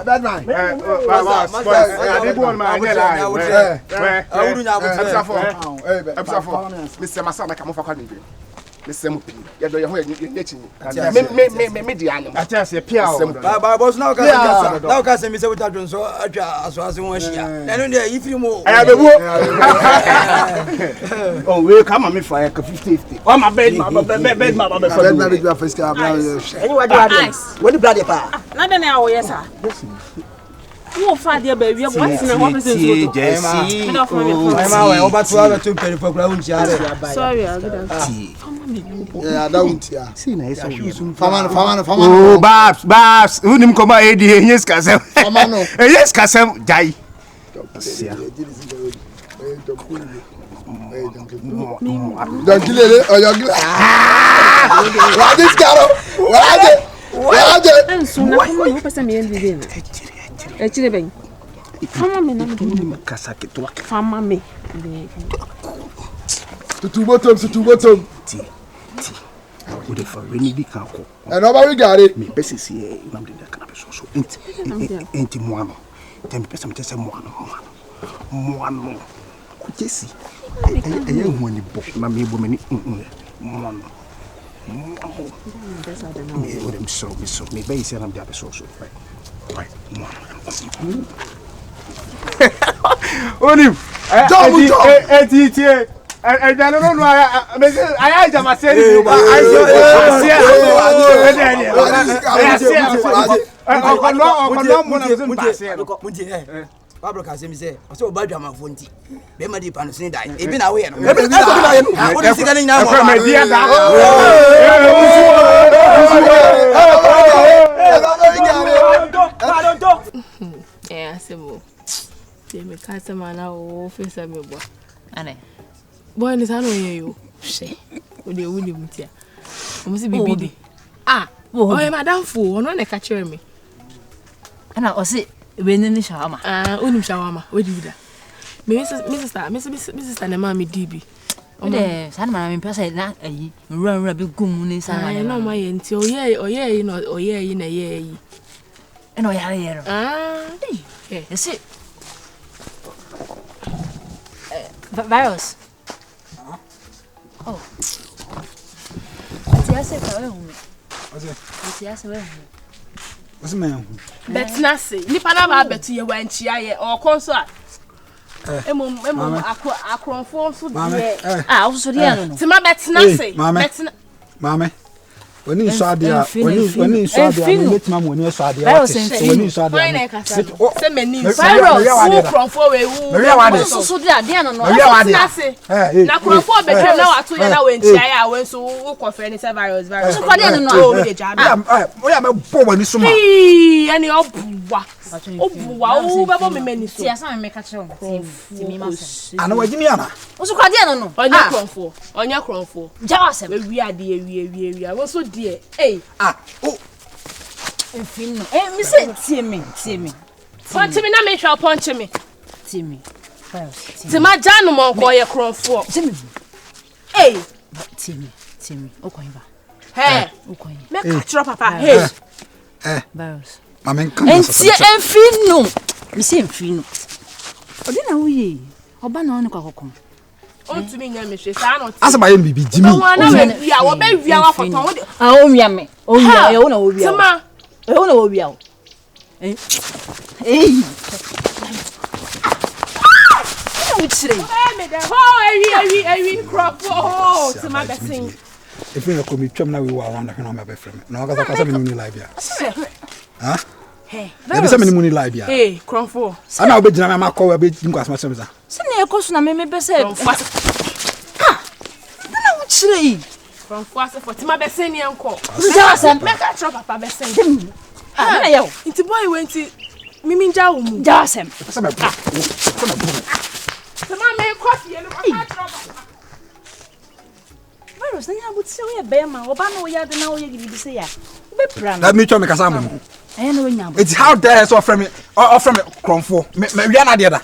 Bad man. Who father baby? What's in the office? Sorry, I don't. Oh, Babs, who didn't come out here? Yes, Castle. Yes, Castle, die. Don't kill it or you're what is Carol? What? And soon I will pass me in the dinner. Actually, Ben. Farmer me. To bottom. Would if I really be careful. And nobody got it. Me best is here. I'm the kind of so ain't mono. 10% test one. Jesse. I am one book. My me woman. One. Me would him so me base and I'm the so right. Only I don't know. I just said boy, is I know you. Say, would you mutia? Almost be biddy. Ah, oh, madam fool, no, they catch me. And I was it when in the shawarma. Ah, only shawarma. What do you do? Mrs. and Mammy DB. Oh, yes, I'm in person. Not a run rabbit goon is I know my until you know, in a year. And I hear. Ah, yes, it. Virus. Oh. What's the man? That's nothing. Nipana bet you when she or concert. Akron phone so also the to my bet's nothing. Mamma. When you saw the when you saw the with mama when you saw the when you saw the send me news from so there no na crofo be kem na wato ya na wenchi aya wen so wo confirm ni virus so kwa dey no o dey jam o ya me bo wani so ma ani obuwa o be bo me mani so tia san me ka kire o ti mi ma se ana wajimi ana o so kwa dey no onya crofo jawa se wi ade wi wo so die eh oh enfim no me say tie me punch me na me hwa punch me tie me ti ma janu mo ko ye crofo tie me eh tie me o ko ba hey o ko me ka kire papa hey virus amen kan enfim no me say enfim no odi na wo ye oba na on kwa kokon on to me nya me hwe sa no asaba ye bibi jimi o na we wia wo be wia wa foton wo o wia me o wia e wo na wo wia tama e wo na wo wia o me de ho ewi win crop. Oh, to my best thing. If you come to me, we were around the home of a friend. No, because I can't even live here. Huh? Hey, there's so many money live here. Hey, crop 4. I know, but I'm not calling a bit in Guasma. Send me a question. I may be said. Chile. From Fossa for my best thing, uncle. Just make a drop of a best thing. Ah, into boy went to Mimi Jow. Just him. The man made coffee and a drop. Virus, then I would say a bear, my Obama, yard, and now you give me say, let me try make a salmon. I know now. It's how dare so from me or from Cronfo. Maybe another.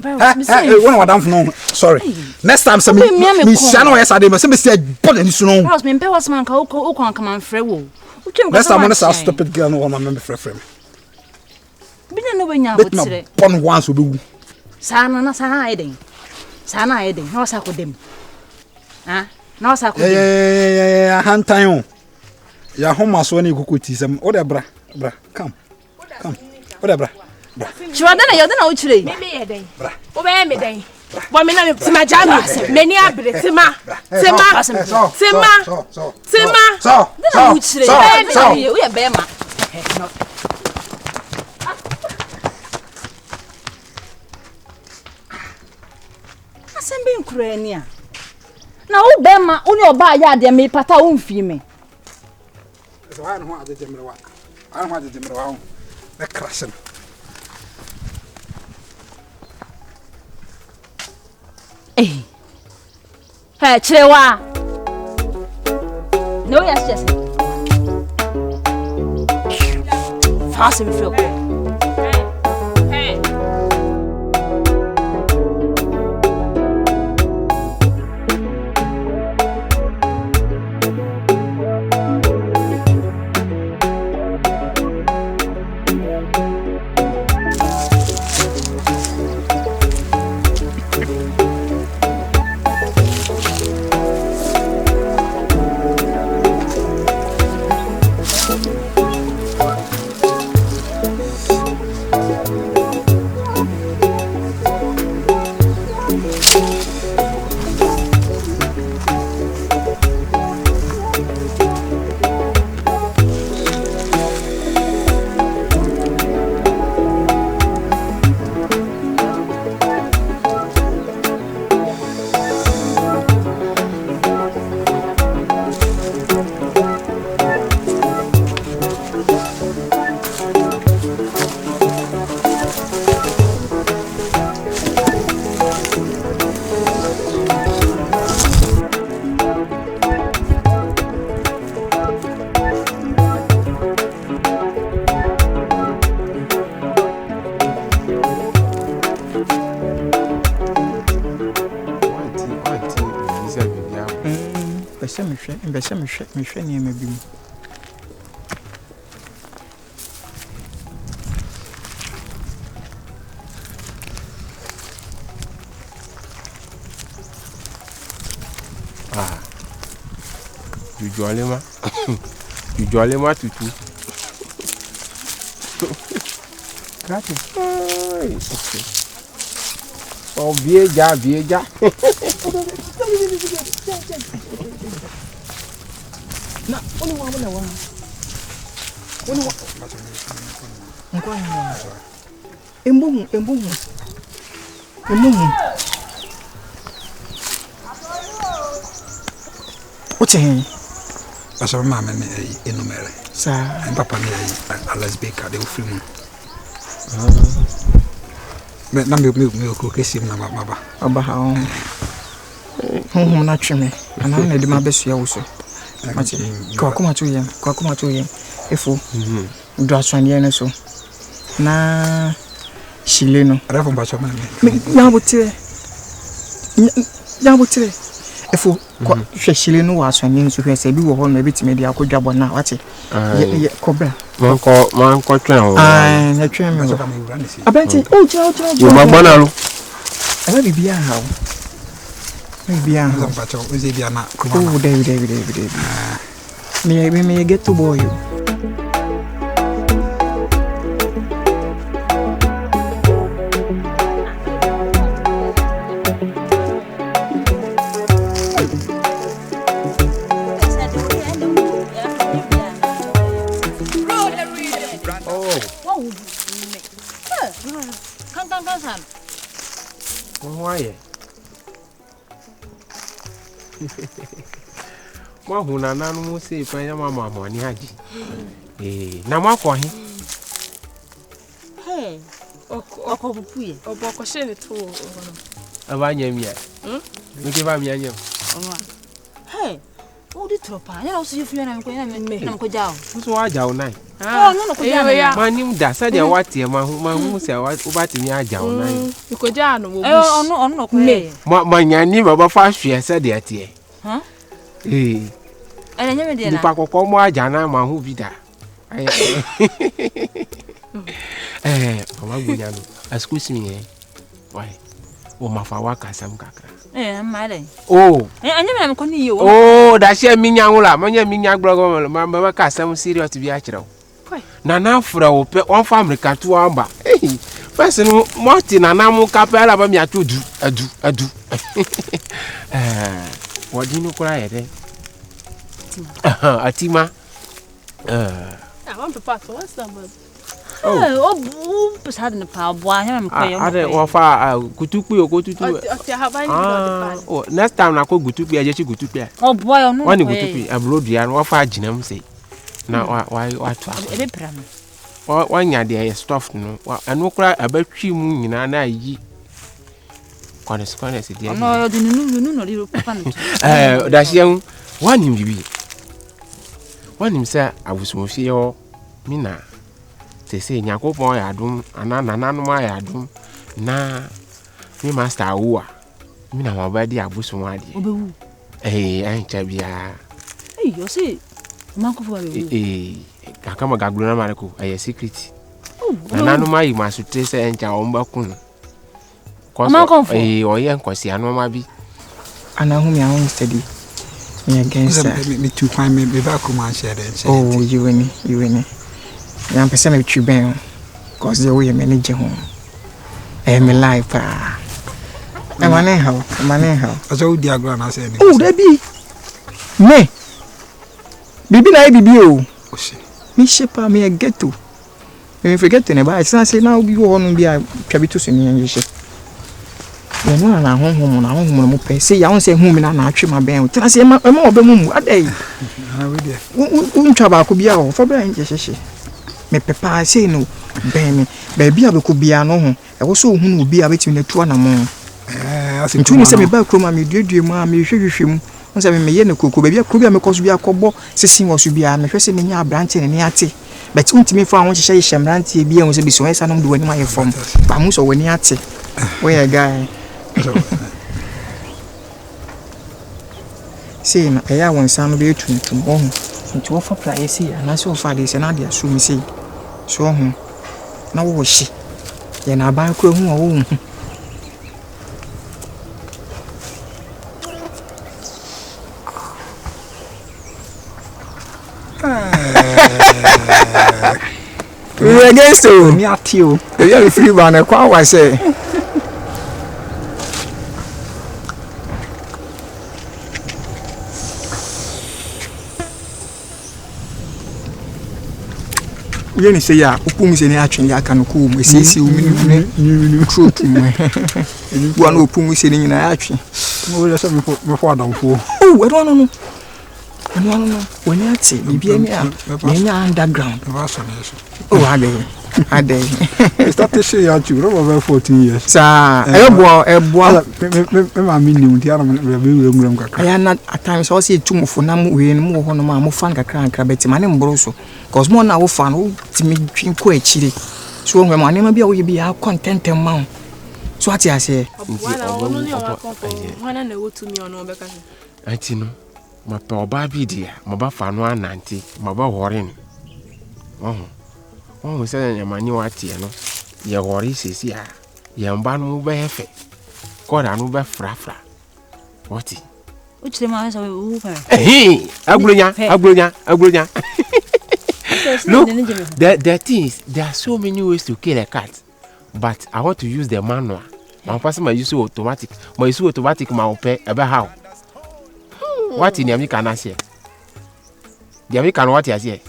One of them no. Sorry. Next time, some me shano yesterday, but some say put in snow. House me was man come and frewo. Next time, I say stupid girl no one remember friend. Be no when you would say. Pon once will do. Sana na sana hiding. Sana hiding. No sa ko dem. Ah, no sa ko dem. Yeah, hand time. Ya home so na ikukuti sem. O de bra. Come. O de bra. Chwadana yodana uchire. Me ye den. Obey me den. Bo me na me tima jami. Me ni abire tima. Tima. Dana uchire. We be ma. Asembe nkurania. Na wo be ma, wo ni oba ya de me pata wo mfi me. So I know how to do it. I know how to do it. The crashing. Hey, Chewa. No, yes, just fast and feel. Me hwe ne ma bi mu Usually tutu. Kati. Oh, vieja. Na, oni wa. Nkwa ni. Embumu. Oche. Asa mama me enumere. Sa. Papa me Alex Baker de ofrimu. Na me okokesi na baba. Aba ha on. Honhom na tweme. Ana na de ma besua wo so. Mati. Kwa kuma to yem. Efo. Do aswane ne so. Na shile no. Refo ba chama me. Ya botire. Efo kwa hwehwele no wasane nso hwese bi wo ho no betime de akodwabo na wate ye kobra manko twen ho na twen me abenti o jira yo magbana lo aba bibia ha o bibia ha ba cho o ze bia na kuma o David me get to boy you Why? Mahuna nanu say panya mama money haji. Na mwako hi. Hey. Oko bupuye. Oboko shene to. Abanya mia. Nike ba mia nyem. Hey. Odi tropa. Ya so yefia na mko jao. So wa jao nai. No ko jao. Manim da sa de watie ma hu se obati mi ajao nai. Ko jao no wo. Ono ko ye. Ma nyani baba fa hwe se de atie. Ele nyame de na. Nipa kokko mo aja na ma hu bi da. Mama gunya no. Excuse me. Why? O ma fa wa kasam kakra. Male. Oh. Anyame na mko ni yo. Oh, da she minya nwula, manya minya grogo, ma kasam serious bi a kire wo. Na na fra wo pe, won fa America to amba. First no moti na na mu kapela ba mi atodu, adu. Wodi no kura yede. Atima. I want to pass. What's that? Oh, pesado na pa boa, nyame mko yo. Ade wo fa gutukpi okotutu. Oh, next time na ko gutukpi aje chi gutukpi. Oh boy, no. Wani gutukpi abrodia no fa aginam sei. Na wa to. Ebe pram. Wanya de stuff no. Anu kura abatwi mu nyina na yi. Kwanese dia. No, yo de nu no ri papa no. Da hye wanim bibi. Wanim sa abusumofie yo mina. Say Yakopon yadum, anananum yadum, na me master awa. Me na mabadi abusumadi. Obewu. Ancha bia. You see, Manko for you. Kakama gagluna mareko, secret. Nananum ayi masute se ancha omba kun. Oye nkosi anoma bi. Anahum ya won steady. Me against me too fine me be back come and share it. Oh, you win. I'm person of Chuben, cause the way manager home. Me life, I'm an how. As old dear grand, I said, oh, that be me. Bibi na bibi o. Me shepa me get to. Me forget to never. I say now you want be a cabitus in your ship. You know, na home mo pay. Say, I won't say home na atwe ma ben. Tell say ma obe mumu adai. Unchaba ko bia o. For ben je me pepa say no ben me baby abeko bia no ho e wo so hu no bia betimi na tuwa na mo ntuni se me ba kroma me duedue mu a me hwehwehwe mu on se me ye ne koko baby akro bia me koso bia kobo sesin wo so bia me hwese ne nya branche ne ate but untimi fa ho hye shemrantie bia ho se bi so esa no do wani ma ye fom pa mu so wani ate we a guy say na ya won san no be tuntum ho nti wo fa price ya na so fa de se na de aso mi sei so ho na wo hye ye na ban kro hu wo hu we against you me atio you free ban kwa wa say yeni se ya opum se ni atwen ya kan ko mu esisi umini truth mu wa no opum se ni nyina atwen wo ya se me fo adamfo oh no woni ate bibia mi a nya underground ba so na so oh ade start to say ya chu over 14 years sa ebo me ma mi ni unti ara me be nguram kakra aya na at times so say tumfo na mu we no ho no ma mo fan kakra kakra beti ma ne mboro so cause mo na wo fan wo timi twin ko akire so wo ma ne ma bia wo ye bia content ma so ati ase wana na wo tumi ono be ka anti no ma pa oba bi dia ma ba fa no ananti ma ba hore ni oh se na mani wati no ye hore sesi a ye mba no be hefe ko da no be frafra wati uchire ma so wo fa aglonya look the things there are so many ways to kill a cat but I want to use the manual my person my use automatic my open about how what in America na say the American what you say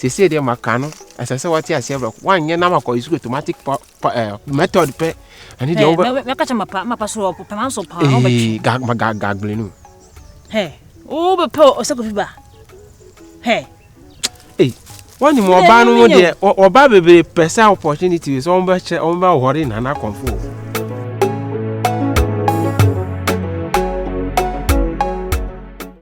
say dem makano asase what ya say one year na ma ko use automatic method pe ani de oba me ka chama pa so pa so pa gagle no o be pe o se ko fi ba one mo ba no de oba bebe pesa opportunity so on ba hore na na confo